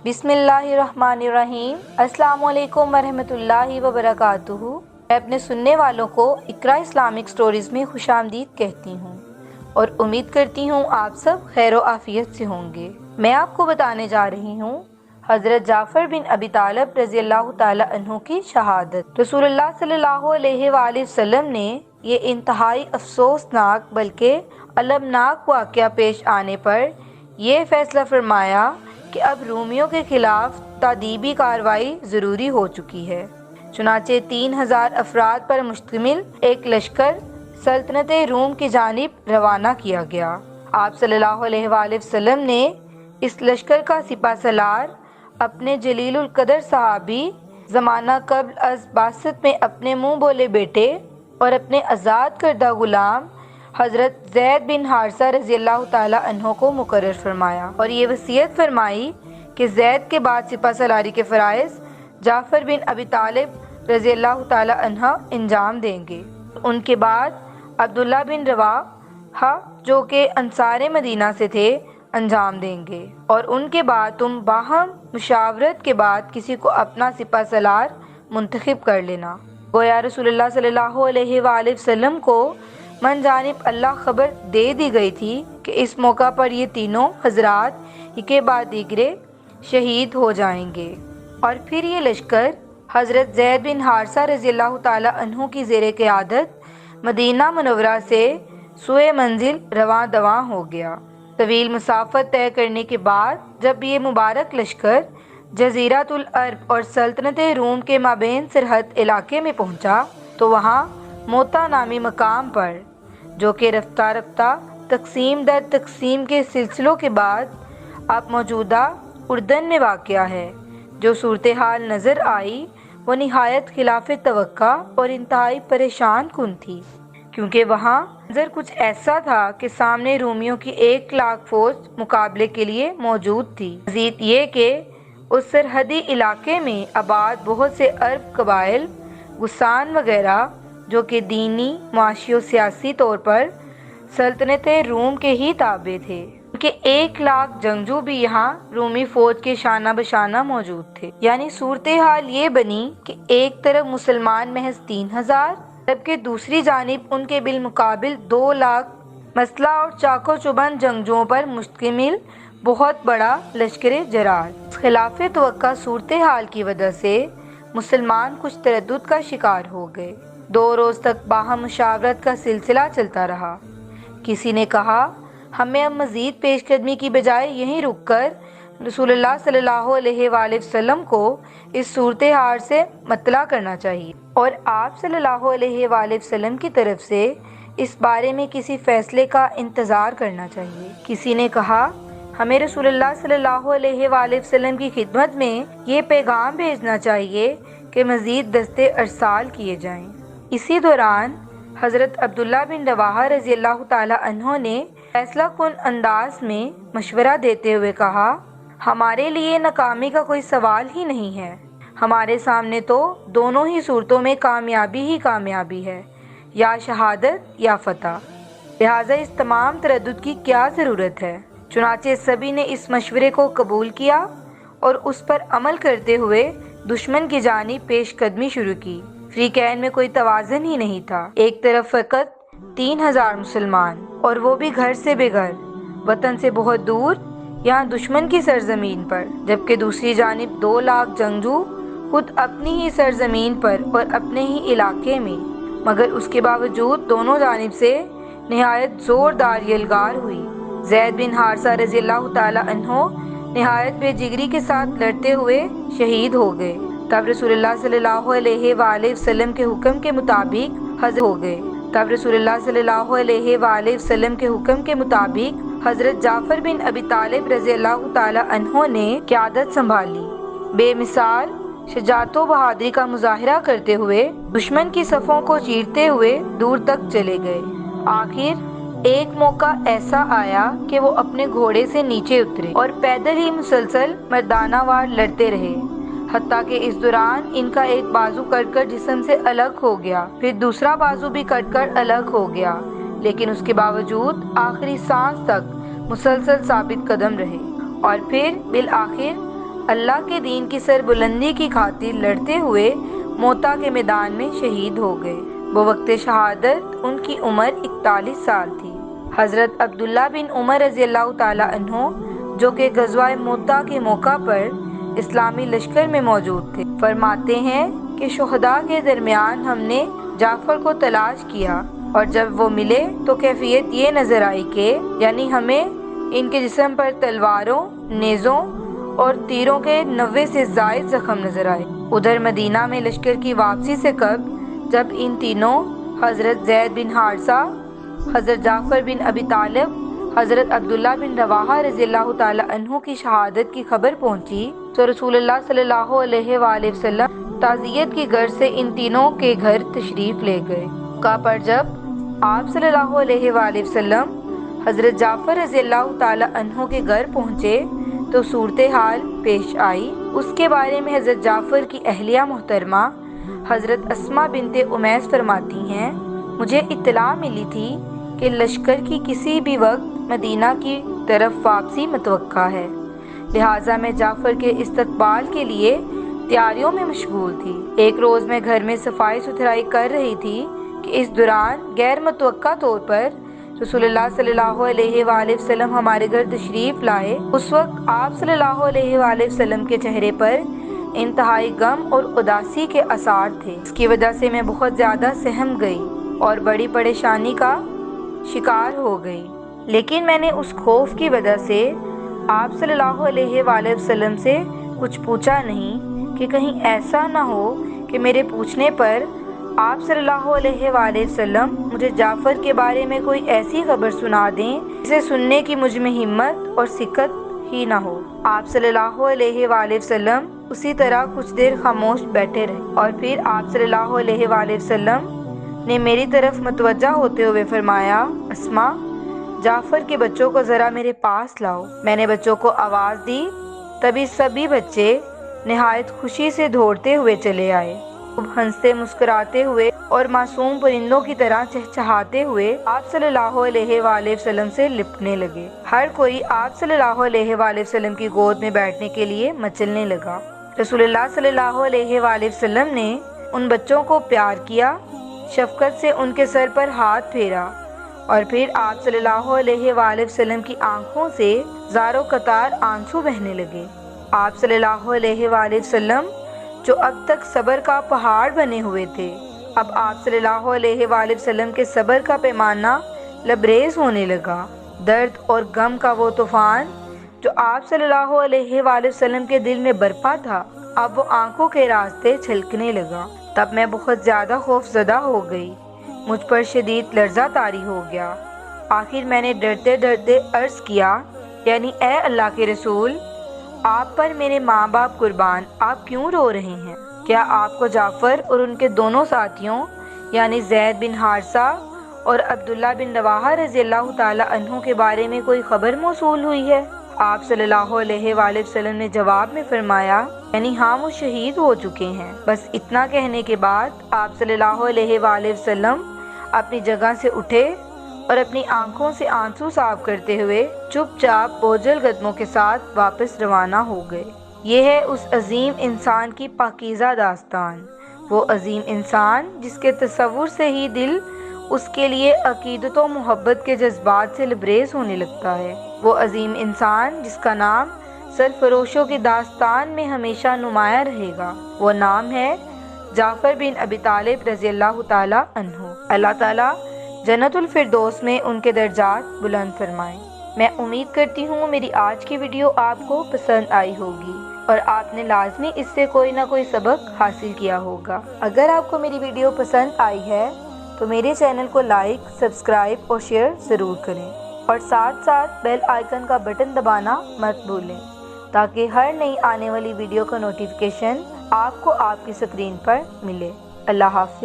बिस्मिल्लाहिर्रहमानिर्रहीम। अस्सलाम वालेकुम वरहमतुल्लाहि वबरकातुहू। मैं अपने सुनने वालों को इकरा इस्लामिक स्टोरीज़ में खुशामदीद कहती हूँ और उम्मीद करती हूँ आप सब खैर व आफियत से होंगे। मैं आपको बताने जा रही हूँ हज़रत जाफ़र बिन अबी तालिब रज़ियल्लाहु ताला अन्हु की शहादत। रसूलुल्लाह सल्लल्लाहु अलैहि वसल्लम ने ये इंतहाई अफसोसनाक बल्कि अलमनाक वाक़या पेश आने पर यह फ़ैसला फरमाया कि अब रूमियों के खिलाफ तादीबी कार्रवाई ज़रूरी हो चुकी है। चुनाचे 3000 अफराद पर मुश्तमिल एक लश्कर सल्तनत रूम की जानिब रवाना किया गया। आप सल्लल्लाहु अलैहि वसल्लम ने इस लश्कर का सिपा सलार अपने जलीलुल कदर सहाबी ज़माना कब्ल अज़ बासत में अपने मुँह बोले बेटे और अपने आज़ाद करदा गुलाम हज़रत ज़ैद बिन हारिसा रज़ियल्लाहु ताला अन्हो को मुकर्रर फरमाया और ये वसीयत फरमाई कि ज़ैद के बाद सिपा सलारी के फ़राइज़ जाफ़र बिन अबी तालिब रज़ियल्लाहु ताला अन्हा इंजाम देंगे। उनके बाद अब्दुल्ला बिन रवाहा जो कि अंसार मदीना से थे अंजाम देंगे और उनके बाद तुम बाहम मुशावरत के बाद किसी को अपना सिपा सलार मुंतखब कर लेना। गोया रसूलुल्लाह सल्लल्लाहु अलैहि वसल्लम को मन जानिब अल्लाह खबर दे दी गई थी कि इस मौका पर ये तीनों हजरात एक के बाद दीगरे शहीद हो जाएंगे और फिर ये लश्कर हज़रत ज़ैद बिन हारिसा रज़ियल्लाहु ताला अन्हु की ज़ेरे क़यादत मदीना मुनव्वरा से सुए मंजिल रवां दवां हो गया। तवील मुसाफत तय करने के बाद जब ये मुबारक लश्कर जज़ीरतुल अरब और सल्तनत रूम के माबेन सरहद इलाके में पहुंचा तो वहाँ मोता नामी मकाम पर जो कि रफ्ता रफ्ता तकसीम दर तकसीम के सिलसिलों के बाद अब मौजूदा उर्दन में वाक़या है, जो सूरत हाल नज़र आई वो निहायत खिलाफ तवक्का और इंतहाई परेशान कुन थी, क्योंकि वहाँ मंजर कुछ ऐसा था कि सामने रूमियों की 1 लाख फौज मुकाबले के लिए मौजूद थी। मज़ीद ये कि उस सरहदी इलाके में आबाद बहुत से अरब कबाइल गुसान वगैरह जो कि दीनी माशी और सियासी तौर पर सल्तनत रूम के ही ताबे थे, कि 1 लाख जंगजू भी यहाँ रूमी फौज के शाना बशाना मौजूद थे। यानी सूरत हाल ये बनी कि एक तरफ मुसलमान महज 3000 जबकि दूसरी जानिब उनके बिलमुकाबिल 2 लाख मसला और चाको चुबंद जंगजुओं पर मुश्तमिल बहुत बड़ा लश्कर जरार। खिलाफ तवक्का सूरत हाल की वजह से मुसलमान कुछ तरद्दुद का शिकार हो गए। 2 रोज़ तक बाहम मुशावरत का सिलसिला चलता रहा। किसी ने कहा हमें अब मज़ीद पेशकदमी की बजाय यहीं रुक कर रसूलुल्लाह सल्लल्लाहु अलैहि वसल्लम को इस सूरत हाल से मतला करना चाहिए और आप सल्लल्लाहु अलैहि वसल्लम की तरफ से इस बारे में किसी फ़ैसले का इंतज़ार करना चाहिए। किसी ने कहा हमें रसूलुल्लाह सल्लल्लाहु अलैहि वसल्लम की खिदमत में ये पैगाम भेजना चाहिए कि मज़ीद दस्ते अरसाल किए जाएं। इसी दौरान हज़रत अब्दुल्ला बिन रवाहा रज़ियल्लाहु ताला अन्हो ने फैसला कुन अंदाज में मशवरा देते हुए कहा हमारे लिए नाकामी का कोई सवाल ही नहीं है, हमारे सामने तो दोनों ही सूरतों में कामयाबी ही कामयाबी है, या शहादत या फतह, लिहाजा इस तमाम तरद्दुद की क्या ज़रूरत है। चुनाचे सभी ने इस मशवरे को कबूल किया और उस पर अमल करते हुए दुश्मन की जानिब पेशकदमी शुरू की। फ्रीकैन में कोई तवाज़न ही नहीं था। एक तरफ फ़कत 3000 मुसलमान और वो भी घर से बेघर, वतन से बहुत दूर, यहाँ दुश्मन की सरजमीन पर, जबकि दूसरी जानिब 2 लाख जंगजू खुद अपनी ही सरजमीन पर और अपने ही इलाके में, मगर उसके बावजूद दोनों जानिब से निहायत ज़ोरदार यलगार हुई। ज़ैद बिन हारिसा रज़ियल्लाहु ताला अन्हो निहायत बेजिगरी के साथ लड़ते हुए शहीद हो गए। तब रसूलुल्लाह सल्लल्लाहु अलैहि वसल्लम के हुक्म के मुताबिक हज़रत हो गए। तब रसूलुल्लाह सल्लल्लाहु अलैहि वसल्लम के हुक्म के मुताबिक हज़रत जाफ़र बिन अबी तालिब रज़ियल्लाहु ताला अन्हो ने क़यादत संभाली। बेमिसाल शजाअत व बहादुरी का मुज़ाहिरा करते हुए दुश्मन की सफ़ों को चीरते हुए दूर तक चले गए। आखिर एक मौका ऐसा आया कि वो अपने घोड़े से नीचे उतरे और पैदल ही मुसलसल मर्दाना वार लड़ते रहे, हत्ता कि इस दौरान इनका एक बाजू कटकर जिस्म से अलग हो गया, फिर दूसरा बाजू भी कटकर अलग हो गया, लेकिन उसके बावजूद आखिरी सांस तक मुसलसल साबित कदम रहे और फिर बिल आखिर اللہ کے دین کی سربلندی کی خاطر لڑتے ہوئے موتا کے میدان میں شہید ہو گئے۔ وہ وقت شہادت ان کی عمر 41 سال تھی۔ حضرت عبداللہ بن عمر رضی اللہ تعالی عنہ جو کہ غزوہ موتا کے موقع پر اسلامی لشکر میں موجود تھے، فرماتے ہیں کہ شہداء کے درمیان ہم نے جعفر کو تلاش کیا اور جب وہ ملے تو کیفیت یہ نظر آئی کہ یعنی ہمیں ان کے جسم پر تلواروں، نیزوں اور تیروں کے 90 سے زائد زخم نظر آئے۔ ادھر مدینہ میں لشکر کی واپسی سے قبل جب ان تینوں حضرت زید بن حارثہ، حضرت جعفر بن ابی طالب، حضرت عبداللہ بن رواحہ رضی اللہ تعالی عنہ کی شہادت کی خبر پہنچی تو رسول اللہ صلی اللہ علیہ وآلہ وسلم تعزیت کی غرض سے ان تینوں کے گھر تشریف لے گئے۔ موقع پر جب آپ صلی اللہ علیہ وآلہ وسلم حضرت جعفر رضی اللہ تعالی عنہ کے گھر پہنچے تو صورتحال پیش آئی۔ اس کے بارے میں حضرت جعفر کی اہلیہ محترمہ حضرت اسماء بنت امیس فرماتی ہیں، مجھے اطلاع ملی تھی کہ لشکر کی کسی بھی وقت مدینہ کی طرف واپسی متوقع ہے، لہٰذا میں جعفر کے استقبال کے لیے تیاریوں میں مشغول تھی۔ ایک روز میں گھر میں صفائی ستھرائی کر رہی تھی کہ اس دوران غیر متوقع طور پر رسول اللہ صلی اللہ علیہ وآلہ وسلم ہمارے گھر تشریف لائے۔ اس وقت آپ صلی اللہ علیہ وآلہ وسلم کے چہرے پر انتہائی غم اور اداسی کے آثار تھے، اس کی وجہ سے میں بہت زیادہ سہم گئی اور بڑی پریشانی کا شکار ہو گئی، لیکن میں نے اس خوف کی وجہ سے آپ صلی اللہ علیہ وآلہ وسلم سے کچھ پوچھا نہیں کہ کہیں ایسا نہ ہو کہ میرے پوچھنے پر آپ صلی اللہ علیہ وآلہ وسلم مجھے جعفر کے بارے میں کوئی ایسی خبر سنا دیں جسے سننے کی مجھ میں ہمت اور سکت ہی نہ ہو۔ آپ صلی اللہ علیہ وآلہ وسلم اسی طرح کچھ دیر خاموش بیٹھے رہے اور پھر آپ صلی اللہ علیہ وآلہ وسلم نے میری طرف متوجہ ہوتے ہوئے فرمایا، اسماء، جعفر کے بچوں کو ذرا میرے پاس لاؤ۔ میں نے بچوں کو آواز دی، تبھی سبھی بچے نہایت خوشی سے دوڑتے ہوئے چلے آئے، ہنستے مسکراتے ہوئے اور معصوم پرندوں کی طرح چہچہاتے ہوئے آپ صلی اللہ علیہ وآلہ وسلم سے لپٹنے لگے۔ ہر کوئی آپ صلی اللہ علیہ وآلہ وسلم کی گود میں بیٹھنے کے لیے مچلنے لگا۔ رسول اللہ صلی اللہ علیہ وآلہ وسلم نے ان بچوں کو پیار کیا، شفقت سے ان کے سر پر ہاتھ پھیرا اور پھر آپ صلی اللہ علیہ وآلہ وسلم کی آنکھوں سے زاروں قطار آنسو بہنے لگے۔ آپ صلی اللہ علیہ وآلہ وسلم جو اب تک صبر کا پہاڑ بنے ہوئے تھے، اب آپ صلی اللہ علیہ وآلہ وسلم کے صبر کا پیمانہ لبریز ہونے لگا۔ درد اور غم کا وہ طوفان جو آپ صلی اللہ علیہ وآلہ وسلم کے دل میں برپا تھا، اب وہ آنکھوں کے راستے چھلکنے لگا۔ تب میں بہت زیادہ خوف زدہ ہو گئی، مجھ پر شدید لرزہ طاری ہو گیا۔ آخر میں نے ڈرتے ڈرتے عرض کیا، یعنی اے اللہ کے رسول، آپ پر میرے ماں باپ قربان، آپ کیوں رو رہے ہیں؟ کیا آپ کو جعفر اور ان کے دونوں ساتھیوں یعنی زید بن حارثہ اور عبداللہ بن رواحہ رضی اللہ تعالی عنہ کے بارے میں کوئی خبر موصول ہوئی ہے؟ آپ صلی اللہ علیہ وآلہ وسلم نے جواب میں فرمایا، یعنی ہاں، وہ شہید ہو چکے ہیں۔ بس اتنا کہنے کے بعد آپ صلی اللہ علیہ وآلہ وسلم اپنی جگہ سے اٹھے اور اپنی آنکھوں سے آنسو صاف کرتے ہوئے چپ چاپ بوجھل قدموں کے ساتھ واپس روانہ ہو گئے۔ یہ ہے اس عظیم انسان کی پاکیزہ داستان، وہ عظیم انسان جس کے تصور سے ہی دل اس کے لیے عقیدت و محبت کے جذبات سے لبریز ہونے لگتا ہے، وہ عظیم انسان جس کا نام سرفروشوں کی داستان میں ہمیشہ نمایاں رہے گا۔ وہ نام ہے جعفر بن ابی طالب رضی اللہ تعالی عنہ۔ اللہ تعالیٰ جنت الفردوس میں ان کے درجات بلند فرمائے۔ میں امید کرتی ہوں میری آج کی ویڈیو آپ کو پسند آئی ہوگی اور آپ نے لازمی اس سے کوئی نہ کوئی سبق حاصل کیا ہوگا۔ اگر آپ کو میری ویڈیو پسند آئی ہے تو میرے چینل کو لائک، سبسکرائب اور شیئر ضرور کریں اور ساتھ ساتھ بیل آئیکن کا بٹن دبانا مت بھولیں تاکہ ہر نئی آنے والی ویڈیو کا نوٹیفیکیشن آپ کو آپ کی اسکرین پر ملے۔ اللہ حافظ۔